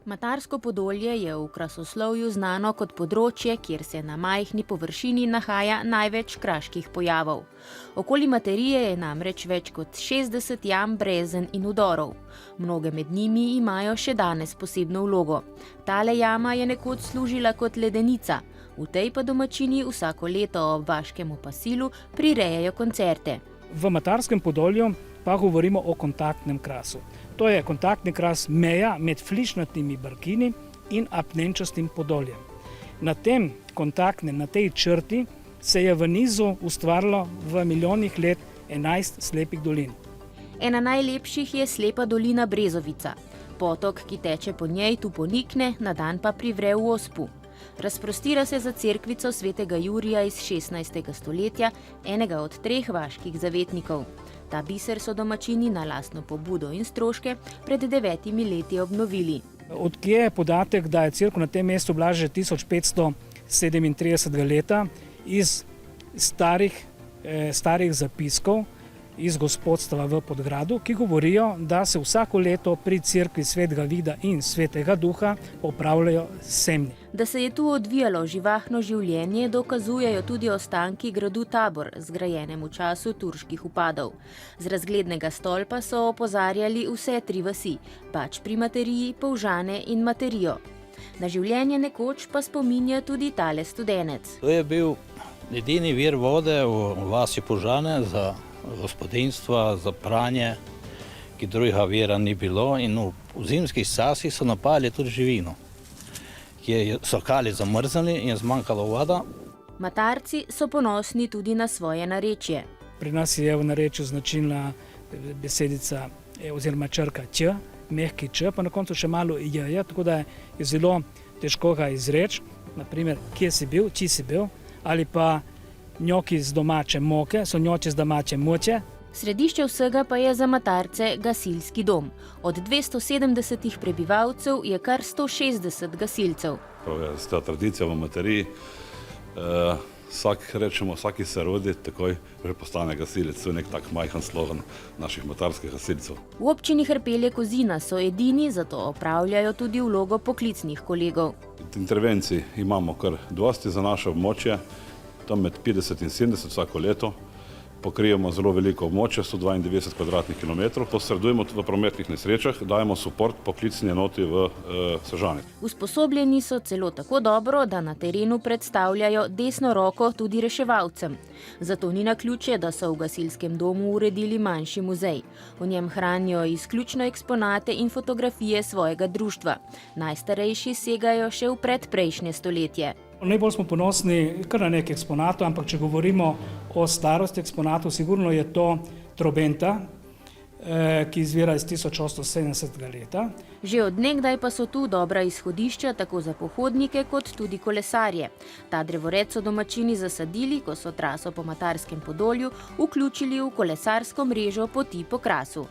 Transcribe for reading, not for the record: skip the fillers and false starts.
Matarsko Podolje je v krasoslovju znano kot področje, kjer se na majhni površini nahaja največ kraških pojavov. Okoli materije je namreč več kot 60 jam, brezen in vdorov. Mnoge med njimi imajo še danes posebno vlogo. Tale jama je nekoč služila kot ledenica, v tej pa domačini vsako leto ob vaškem opasilu prirejajo koncerte. V Matarskem Podolju pa govorimo o kontaktnem krasu. To je kontaktni kras meja med flišnatimi barkini in apnenčastim podoljem. Na tem kontaktnem, na tej črti se je v nizu ustvarilo v milijonih let 11 slepih dolin. Ena najlepših je slepa dolina Brezovica. Potok, ki teče po njej, tu ponikne, na dan pa privre v Ospu. Razprostira se za cerkvico svetega Jurija iz 16. stoletja, enega od 3 vaških zavetnikov. Ta biser so domačini na lastno pobudo in stroške pred 9 leti obnovili. Odkje je podatek, da je cerkev na tem mestu bila že 1537 leta iz starih zapiskov iz gospodstva v Podgradu, ki govorijo, da se vsako leto pri cerkvi svetega Vida in svetega Duha opravljajo semnji. Da se je tu odvijalo živahno življenje, dokazujejo tudi ostanki gradu Tabor, zgrajenem v času turških vpadov. Z razglednega stolpa so opozarjali vse 3 vasi, Bač pri Materiji, Polžane in Materijo. Na življenje nekoč pa spominja tudi tale studenec. To je bil edini vir vode v vasi Polžane za gospodinstva, za pranje, ki drugega vira ni bilo, in v zimskih časih so napali tudi živino, ki so kali zamrznili in je zmanjkalo voda. Matarci so ponosni tudi na svoje narečje. Pri nas je v narečju značilna besedica oziroma črka č, mehki č, pa na koncu še malo j, tako da je zelo težko ga izreči. Naprimer, kje si bil, či si bil, ali pa njoki z domače moke, so njoče z domače moče. Središče vsega pa je za Matarce gasilski dom. Od 270 prebivalcev je kar 160 gasilcev. To je ta tradicija v Materiji. Vsaki se rodi, takoj že postane gasilec. To je nek tak majhen slogan naših matarskih gasilcev. V občini Hrpelje-Kozina so edini, zato opravljajo tudi vlogo poklicnih kolegov. Intervencij imamo kar dosti za naše območje, tam med 50 in 70 vsako leto. Pokrijemo zelo veliko območje, 192 kvadratnih kilometrov. Posredujemo v prometnih nesrečah, dajemo suport poklicni enoti v Sežani. Usposobljeni so celo tako dobro, da na terenu predstavljajo desno roko tudi reševalcem. Zato ni naključje, da so v gasilskem domu uredili manjši muzej. V njem hranijo izključno eksponate in fotografije svojega društva. Najstarejši segajo še v predprejšnje stoletje. Najbolj smo ponosni kar na nekaj eksponatov, ampak če govorimo o starosti eksponatov, sigurno je to trobenta, ki izvira iz 1870 leta. Že od nekdaj pa so tu dobra izhodišča tako za pohodnike kot tudi kolesarje. Ta drevored so domačini zasadili, ko so traso po Matarskem Podolju vključili v kolesarsko mrežo poti po Krasu.